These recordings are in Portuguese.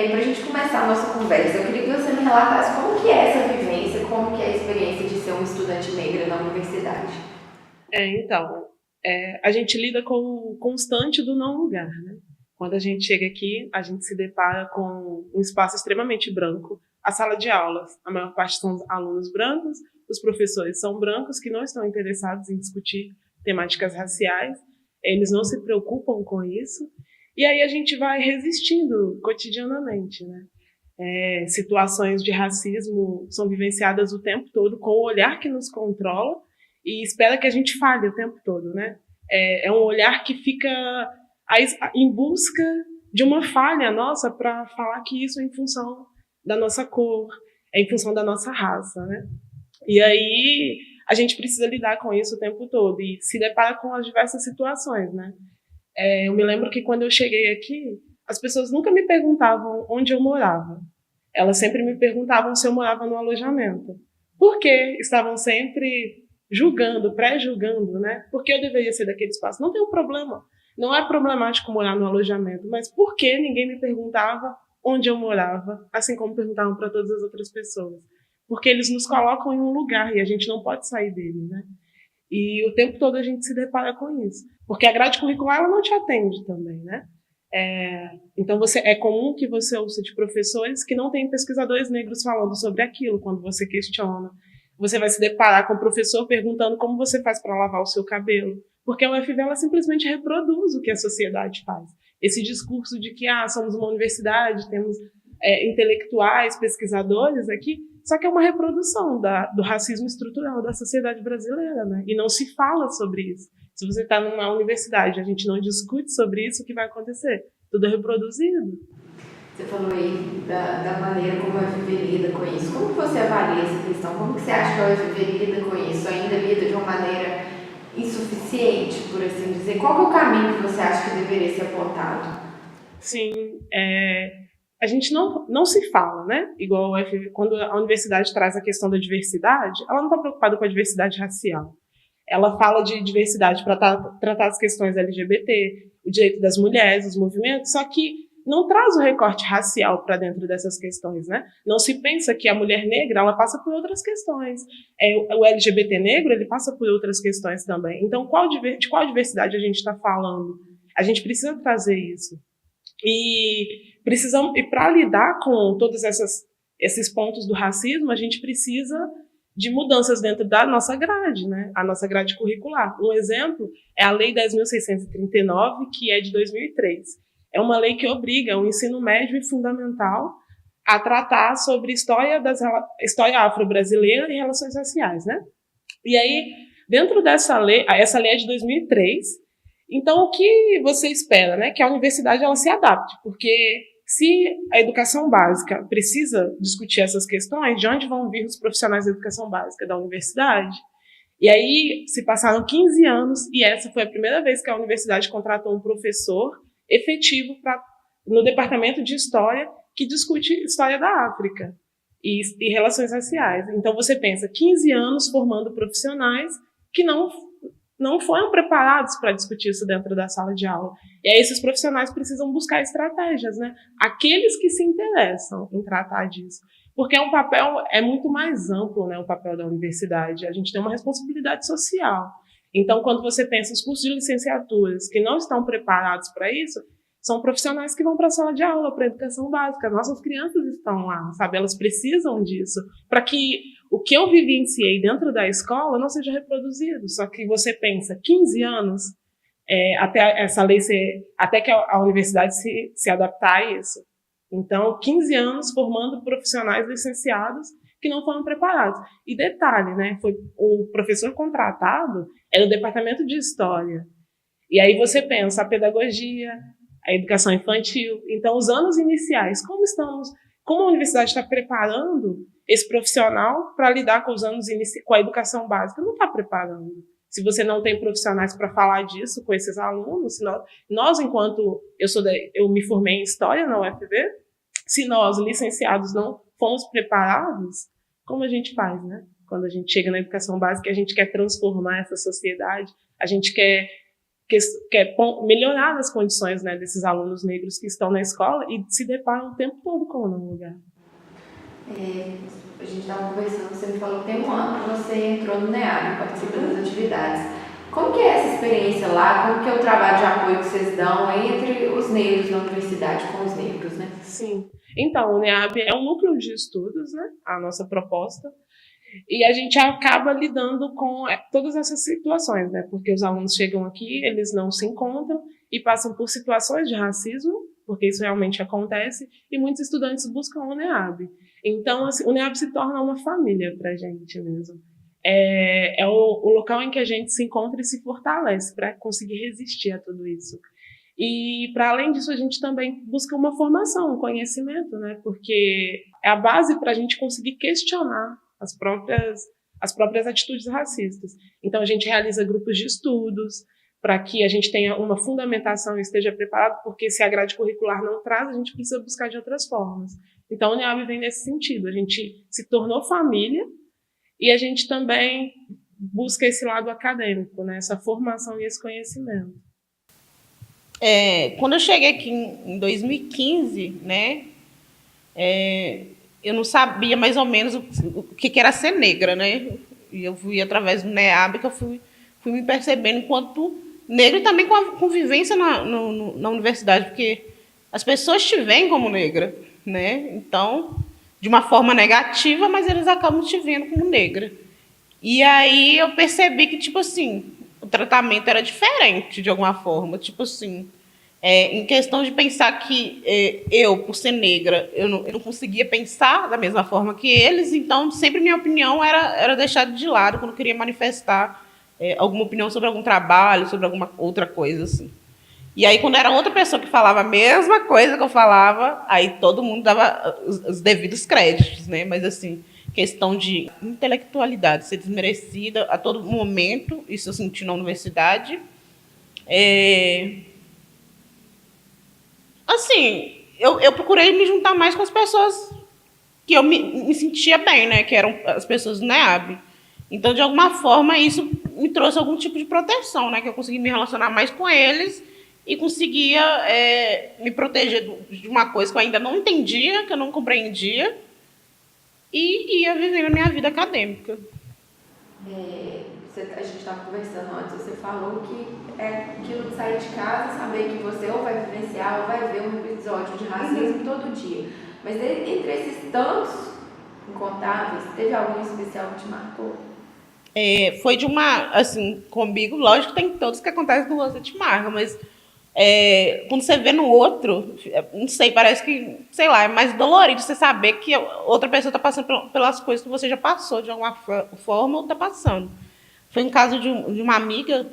para a gente começar a nossa conversa, eu queria que você me relatasse como que é essa vivência, como que é a experiência de ser uma estudante negra na universidade. Então, a gente lida com o constante do não lugar, né? Quando a gente chega aqui, a gente se depara com um espaço extremamente branco. A sala de aulas, a maior parte são alunos brancos, os professores são brancos que não estão interessados em discutir temáticas raciais, eles não se preocupam com isso, e aí a gente vai resistindo cotidianamente, né? Situações de racismo são vivenciadas o tempo todo com o olhar que nos controla e espera que a gente falhe o tempo todo, né? É um olhar que fica em busca de uma falha nossa para falar que isso é em função da nossa cor, é em função da nossa raça, né? E aí a gente precisa lidar com isso o tempo todo e se depara com as diversas situações, né? Eu me lembro que quando eu cheguei aqui, as pessoas nunca me perguntavam onde eu morava. Elas sempre me perguntavam se eu morava no alojamento. Por quê? Estavam sempre julgando, pré-julgando, né? Por que eu deveria ser daquele espaço? Não tem um problema. Não é problemático morar no alojamento, mas por que ninguém me perguntava onde eu morava, assim como perguntavam para todas as outras pessoas? Porque eles nos colocam em um lugar e a gente não pode sair dele, né? E o tempo todo a gente se depara com isso. Porque a grade curricular ela não te atende também, né? Então é comum que você ouça de professores que não têm pesquisadores negros falando sobre aquilo quando você questiona. Você vai se deparar com o professor perguntando como você faz para lavar o seu cabelo. Porque a UFV ela simplesmente reproduz o que a sociedade faz. Esse discurso de que somos uma universidade, temos intelectuais, pesquisadores aqui, só que é uma reprodução do racismo estrutural da sociedade brasileira, né? E não se fala sobre isso. Se você está numa universidade e a gente não discute sobre isso, o que vai acontecer? Tudo é reproduzido. Você falou aí da maneira como a UFV lida com isso. Como que você avalia essa questão? Como que você acha que a UFV lida com isso? Ainda lida de uma maneira insuficiente, por assim dizer? Qual que é o caminho que você acha que deveria ser apontado? Sim, a gente não se fala, né? Igual a UFV, quando a universidade traz a questão da diversidade, ela não está preocupada com a diversidade racial. Ela fala de diversidade para tratar as questões LGBT, o direito das mulheres, os movimentos, só que não traz o recorte racial para dentro dessas questões, né? Não se pensa que a mulher negra ela passa por outras questões, o LGBT negro ele passa por outras questões também. Então, de qual diversidade a gente está falando? A gente precisa trazer isso e para lidar com todos esses pontos do racismo, a gente precisa de mudanças dentro da nossa grade, né? A nossa grade curricular. Um exemplo é a Lei 10.639, que é de 2003. É uma lei que obriga o ensino médio e fundamental a tratar sobre história afro-brasileira e relações raciais, né? E aí, dentro dessa lei, essa lei é de 2003, então o que você espera, né? Que a universidade ela se adapte, porque se a educação básica precisa discutir essas questões, de onde vão vir os profissionais da educação básica? Da universidade. E aí se passaram 15 anos e essa foi a primeira vez que a universidade contratou um professor efetivo no departamento de história que discute história da África e relações raciais. Então você pensa, 15 anos formando profissionais que não foram preparados para discutir isso dentro da sala de aula. E aí esses profissionais precisam buscar estratégias, né? Aqueles que se interessam em tratar disso. Porque um papel muito mais amplo, né, o papel da universidade. A gente tem uma responsabilidade social. Então, quando você pensa os cursos de licenciaturas que não estão preparados para isso, são profissionais que vão para a sala de aula, para a educação básica. Nossas crianças estão lá, sabe? Elas precisam disso para que o que eu vivenciei dentro da escola não seja reproduzido. Só que você pensa, 15 anos, até essa lei até que a universidade se adaptar a isso. Então, 15 anos formando profissionais licenciados que não foram preparados. E detalhe, né? Foi o professor contratado era o departamento de história. E aí você pensa a pedagogia, a educação infantil. Então, os anos iniciais, como a universidade está preparando esse profissional para lidar com os anos com a educação básica? Não está preparando. Se você não tem profissionais para falar disso com esses alunos, nós enquanto eu me formei em História na UFV, se nós, licenciados, não fomos preparados, como a gente faz, né? Quando a gente chega na educação básica, a gente quer transformar essa sociedade, a gente quer que é melhorar as condições, né, desses alunos negros que estão na escola e se deparam o tempo todo com o não lugar. A gente estava conversando, você me falou que tem um ano que você entrou no NEAB, participa das atividades. Como que é essa experiência lá? Como que é o trabalho de apoio que vocês dão entre os negros na universidade com os negros, né? Sim. Então, o NEAB é um núcleo de estudos, né? A nossa proposta. E a gente acaba lidando com todas essas situações, né? Porque os alunos chegam aqui, eles não se encontram e passam por situações de racismo, porque isso realmente acontece, e muitos estudantes buscam o NEAB. Então, assim, o NEAB se torna uma família para a gente mesmo. É o local em que a gente se encontra e se fortalece para conseguir resistir a tudo isso. E, para além disso, a gente também busca uma formação, um conhecimento, né? Porque é a base para a gente conseguir questionar as próprias atitudes racistas. Então, a gente realiza grupos de estudos para que a gente tenha uma fundamentação e esteja preparado, porque se a grade curricular não traz, a gente precisa buscar de outras formas. Então, o NEAB vem nesse sentido. A gente se tornou família e a gente também busca esse lado acadêmico, né? Essa formação e esse conhecimento. Quando eu cheguei aqui em 2015, né, eu não sabia mais ou menos o que era ser negra, né? E eu fui através do NEAB que eu fui me percebendo enquanto negra e também com a convivência na universidade, porque as pessoas te veem como negra, né? Então, de uma forma negativa, mas eles acabam te vendo como negra. E aí eu percebi que, tipo assim, o tratamento era diferente de alguma forma. Tipo assim, em questão de pensar que eu, por ser negra, eu não conseguia pensar da mesma forma que eles, então sempre minha opinião era deixada de lado quando eu queria manifestar alguma opinião sobre algum trabalho, sobre alguma outra coisa, assim. E aí, quando era outra pessoa que falava a mesma coisa que eu falava, aí todo mundo dava os devidos créditos, né? Mas, assim, questão de intelectualidade ser desmerecida a todo momento, isso eu senti na universidade. Assim, eu procurei me juntar mais com as pessoas que eu me sentia bem, né? Que eram as pessoas do NEAB. Então, de alguma forma, isso me trouxe algum tipo de proteção, né? Que eu consegui me relacionar mais com eles e conseguia me proteger de uma coisa que eu ainda não entendia, que eu não compreendia, e ia viver a minha vida acadêmica. A gente estava conversando antes, você falou que é aquilo de sair de casa, saber que você ou vai vivenciar ou vai ver um episódio de racismo todo dia. Mas entre esses tantos incontáveis, teve algum especial que te marcou? Foi de uma, assim, comigo, lógico que tem todos que acontecem com você te marca, mas quando você vê no outro, não sei, parece que, sei lá, é mais dolorido você saber que outra pessoa está passando pelas coisas que você já passou de alguma forma ou está passando. Foi um caso de uma amiga,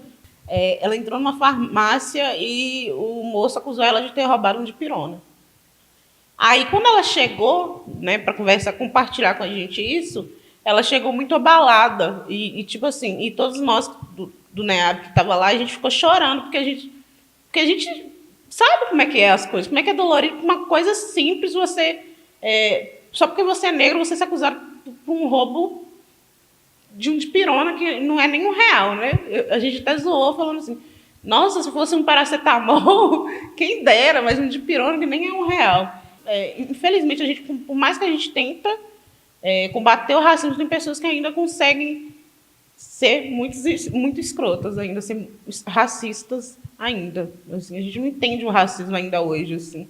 ela entrou numa farmácia e o moço acusou ela de ter roubado um dipirona. Aí, quando ela chegou, né, para conversar, compartilhar com a gente isso, ela chegou muito abalada. E tipo assim, e todos nós do NEAB que estava lá, a gente ficou chorando, porque a gente sabe como é que é as coisas, como é que é dolorido. Uma coisa simples, só porque você é negro, você ser acusado por um roubo de um dipirona que não é nem R$1, né? A gente até zoou falando assim, nossa, se fosse um paracetamol, quem dera, mas um dipirona que nem é R$1. Infelizmente, por mais que a gente tenta combater o racismo, tem pessoas que ainda conseguem ser muito escrotas ainda, ser racistas ainda. Assim, a gente não entende o racismo ainda hoje, assim.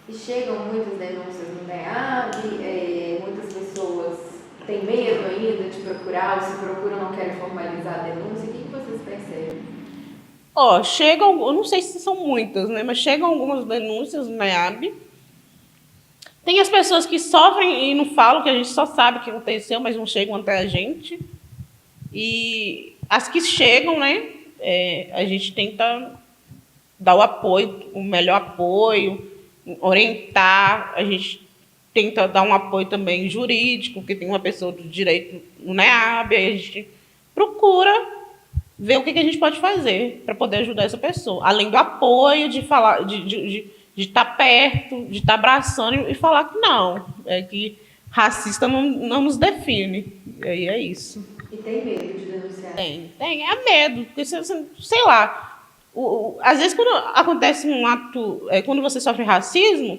E chegam muitas denúncias no NEAB, muitas pessoas têm medo ainda de procurar, ou se procuram não querem formalizar a denúncia. O que vocês percebem? Chegam, eu não sei se são muitas, né, mas chegam algumas denúncias no NEAB. Tem as pessoas que sofrem e não falam, que a gente só sabe o que aconteceu, mas não chegam até a gente. E as que chegam, né, a gente tenta dar o apoio, o melhor apoio, orientar, a gente tenta dar um apoio também jurídico, porque tem uma pessoa do direito no NEAB, aí a gente procura ver o que a gente pode fazer para poder ajudar essa pessoa. Além do apoio, de falar, de estar perto, de estar abraçando e falar que não, que racista não nos define. E aí é isso. E tem medo de denunciar? Tem, é medo, porque sei lá, Às vezes, quando acontece um ato, quando você sofre racismo,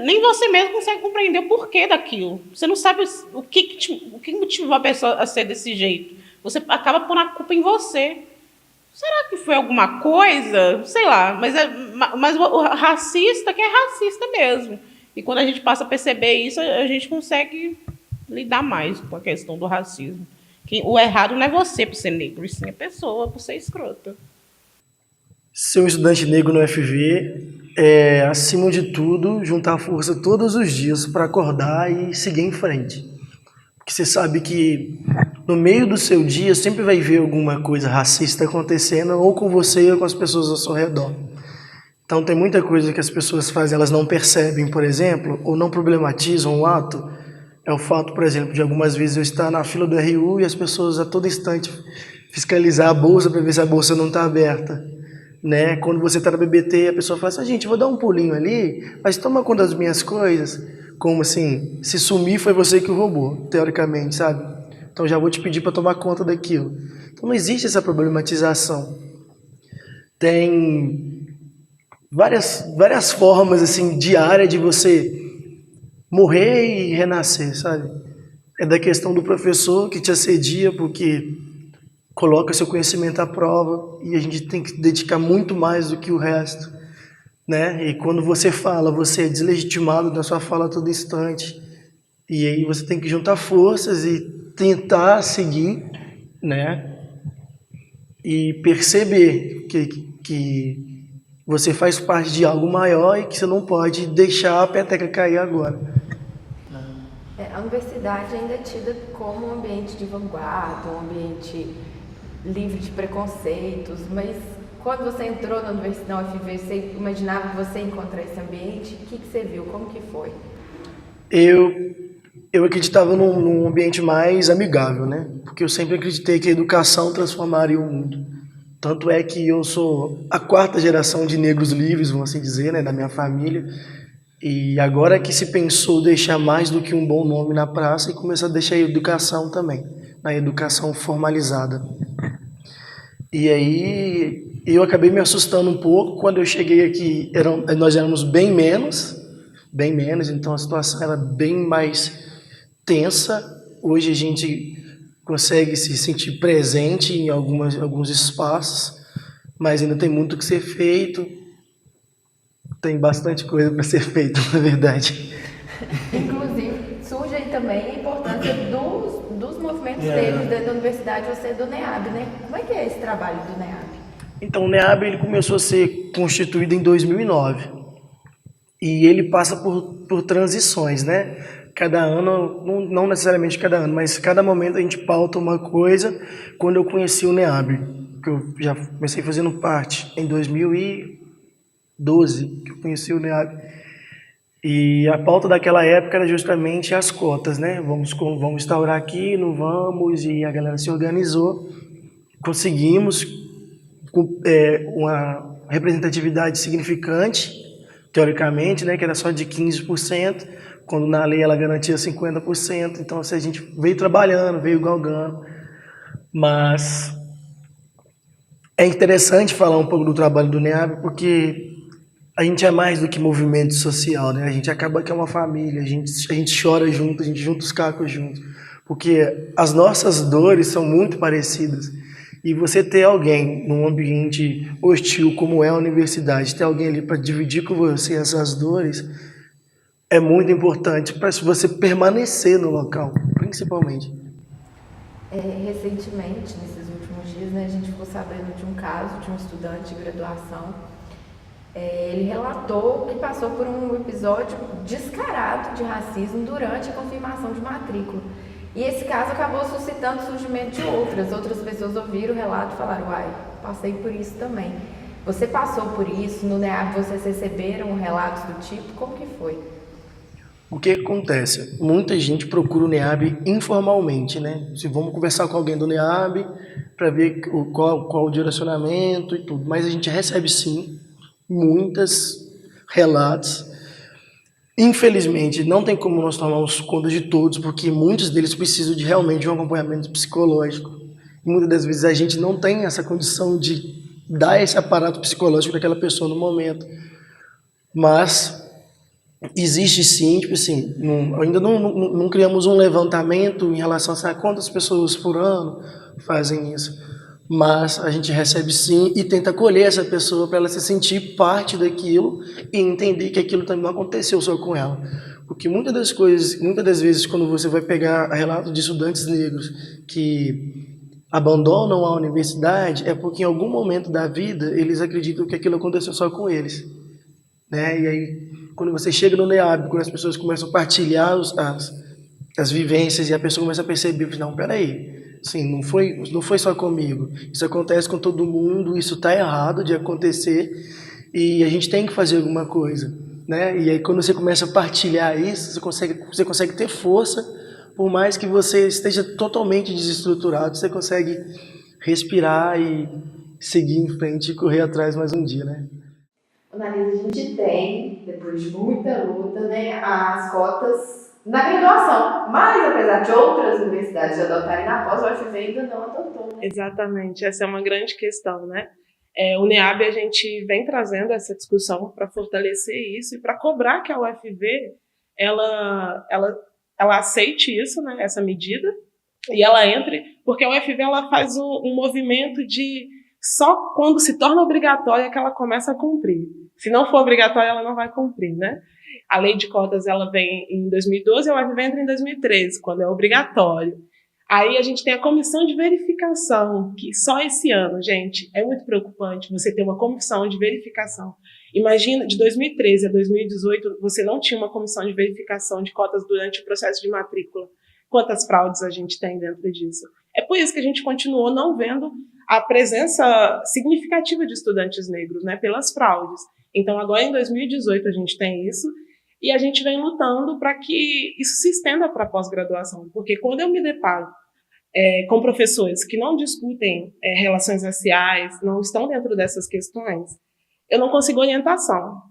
nem você mesmo consegue compreender o porquê daquilo. Você não sabe o que motivou a pessoa a ser desse jeito. Você acaba pondo a culpa em você. Será que foi alguma coisa? Sei lá, mas o racista que é racista mesmo. E quando a gente passa a perceber isso, a gente consegue lidar mais com a questão do racismo. Que o errado não é você por ser negro, e sim a pessoa por ser escrota. Ser um estudante negro no FV é, acima de tudo, juntar força todos os dias para acordar e seguir em frente. Porque você sabe que no meio do seu dia sempre vai ver alguma coisa racista acontecendo, ou com você ou com as pessoas ao seu redor. Então tem muita coisa que as pessoas fazem, elas não percebem, por exemplo, ou não problematizam o ato. É o fato, por exemplo, de algumas vezes eu estar na fila do RU e as pessoas a todo instante fiscalizar a bolsa para ver se a bolsa não está aberta. Né? Quando você está na BBT, a pessoa fala assim, gente, vou dar um pulinho ali, mas toma conta das minhas coisas. Como assim, se sumir foi você que o roubou, teoricamente, sabe? Então já vou te pedir para tomar conta daquilo. Então não existe essa problematização. Tem várias formas assim diárias de você morrer e renascer, sabe? É da questão do professor que te assedia porque coloca seu conhecimento à prova e a gente tem que dedicar muito mais do que o resto, né? E quando você fala, você é deslegitimado na sua fala a todo instante. E aí você tem que juntar forças e tentar seguir, né? E perceber que você faz parte de algo maior e que você não pode deixar a peteca cair agora. A universidade ainda é tida como um ambiente de vanguarda, um ambiente livre de preconceitos, mas quando você entrou na universidade, na UFV, você imaginava que você ia encontrar esse ambiente? O que você viu? Como que foi? Eu acreditava num ambiente mais amigável, né? Porque eu sempre acreditei que a educação transformaria o mundo. Tanto é que eu sou a 4ª geração de negros livres, vamos assim dizer, né, da minha família. E agora que se pensou deixar mais do que um bom nome na praça e começar a deixar a educação também, na educação formalizada. E aí eu acabei me assustando um pouco quando eu cheguei aqui, nós éramos bem menos, então a situação era bem mais tensa. Hoje a gente consegue se sentir presente em alguns espaços, mas ainda tem muito que ser feito. Tem bastante coisa para ser feita, na verdade. Inclusive, surge aí também a importância dos movimentos negros dentro da universidade, você é do NEAB, né? Como é que é esse trabalho do NEAB? Então, o NEAB ele começou a ser constituído em 2009. E ele passa por transições, né? Cada ano, não necessariamente cada ano, mas cada momento a gente pauta uma coisa. Quando eu conheci o NEAB, que eu já comecei fazendo parte em 2012, que eu conheci o NEAB. E a pauta daquela época era justamente as cotas, né? Vamos instaurar aqui, não vamos, e a galera se organizou. Conseguimos uma representatividade significante, teoricamente, né? Que era só de 15%, quando na lei ela garantia 50%. Então, assim, a gente veio trabalhando, veio galgando, mas é interessante falar um pouco do trabalho do NEAB, porque a gente é mais do que movimento social, né? A gente acaba que é uma família, a gente chora junto, a gente junta os cacos juntos, porque as nossas dores são muito parecidas. E você ter alguém num ambiente hostil como é a universidade, ter alguém ali para dividir com você essas dores, é muito importante para você permanecer no local, principalmente. Recentemente, nesses últimos dias, né, a gente ficou sabendo de um caso de um estudante de graduação. Ele relatou que passou por um episódio descarado de racismo durante a confirmação de matrícula. E esse caso acabou suscitando o surgimento de outras pessoas ouviram o relato e falaram, uai, passei por isso também. Você passou por isso, no NEAB vocês receberam relatos do tipo, como que foi? O que acontece? Muita gente procura o NEAB informalmente, né? Se vamos conversar com alguém do NEAB para ver qual o direcionamento e tudo, mas a gente recebe sim muitos relatos. Infelizmente, não tem como nós tomarmos conta de todos, porque muitos deles precisam realmente de um acompanhamento psicológico. E muitas das vezes a gente não tem essa condição de dar esse aparato psicológico daquela pessoa no momento. Mas existe sim, tipo assim, ainda não criamos um levantamento em relação a quantas pessoas por ano fazem isso, mas a gente recebe sim e tenta acolher essa pessoa para ela se sentir parte daquilo e entender que aquilo também não aconteceu só com ela. Porque muitas das vezes, quando você vai pegar relatos de estudantes negros que abandonam a universidade, é porque em algum momento da vida eles acreditam que aquilo aconteceu só com eles, né? E aí, quando você chega no NEAB, quando as pessoas começam a partilhar as vivências e a pessoa começa a perceber, não, peraí, assim, não foi só comigo, isso acontece com todo mundo, isso está errado de acontecer e a gente tem que fazer alguma coisa, né? E aí quando você começa a partilhar isso, você consegue ter força, por mais que você esteja totalmente desestruturado, você consegue respirar e seguir em frente e correr atrás mais um dia, né? Analisa, a gente tem, depois de muita luta, né, as cotas na graduação, mas apesar de outras universidades adotarem na pós, o UFV ainda não adotou, né? Exatamente, essa é uma grande questão, né? O NEAB, a gente vem trazendo essa discussão para fortalecer isso e para cobrar que a UFV ela aceite isso, né, essa medida, e ela entre, porque a UFV ela faz um movimento de só quando se torna obrigatória que ela começa a cumprir. Se não for obrigatória, ela não vai cumprir, né? A lei de cotas ela vem em 2012 e a UFV entra em 2013, quando é obrigatório. Aí a gente tem a comissão de verificação, que só esse ano, gente, é muito preocupante você ter uma comissão de verificação. Imagina, de 2013 a 2018, você não tinha uma comissão de verificação de cotas durante o processo de matrícula. Quantas fraudes a gente tem dentro disso? É por isso que a gente continuou não vendo a presença significativa de estudantes negros, né, pelas fraudes. Então, agora em 2018 a gente tem isso, e a gente vem lutando para que isso se estenda para a pós-graduação, porque quando eu me deparo com professores que não discutem relações raciais, não estão dentro dessas questões, eu não consigo orientação.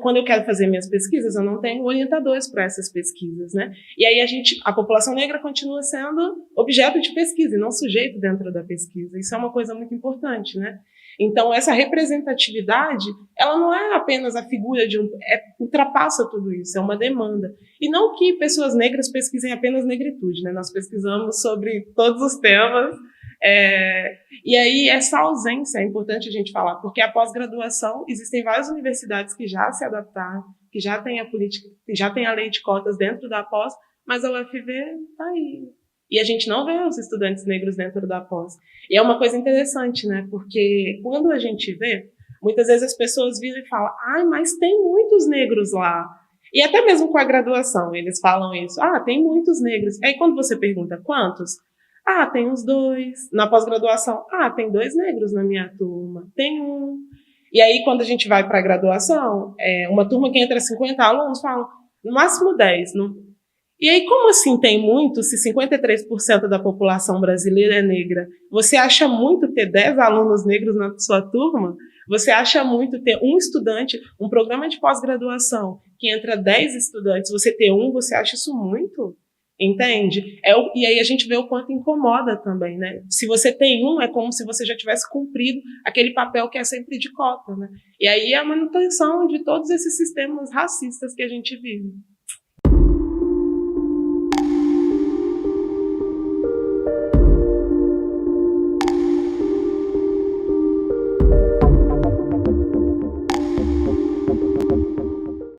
Quando eu quero fazer minhas pesquisas, eu não tenho orientadores para essas pesquisas, né? E aí a população negra continua sendo objeto de pesquisa e não sujeito dentro da pesquisa. Isso é uma coisa muito importante, né? Então, essa representatividade, ela não é apenas a figura ultrapassa tudo isso, é uma demanda. E não que pessoas negras pesquisem apenas negritude, né? Nós pesquisamos sobre todos os temas. E aí, essa ausência é importante a gente falar, porque a pós-graduação, existem várias universidades que já se adaptaram, que já tem a política, que já tem a lei de cotas dentro da pós, mas a UFV está aí. E a gente não vê os estudantes negros dentro da pós. E é uma coisa interessante, né? Porque quando a gente vê, muitas vezes as pessoas viram e falam, mas tem muitos negros lá. E até mesmo com a graduação, eles falam isso. Tem muitos negros. Aí quando você pergunta quantos, tem uns 2. Na pós-graduação, tem 2 negros na minha turma. Tem 1. E aí, quando a gente vai para a graduação, uma turma que entra 50 alunos, falam, no máximo 10. Não... E aí, como assim tem muito, se 53% da população brasileira é negra? Você acha muito ter 10 alunos negros na sua turma? Você acha muito ter um estudante, um programa de pós-graduação, que entra 10 estudantes, você ter 1, você acha isso muito? Entende? E aí a gente vê o quanto incomoda também, né? Se você tem 1, é como se você já tivesse cumprido aquele papel que é sempre de cota, né? E aí é a manutenção de todos esses sistemas racistas que a gente vive.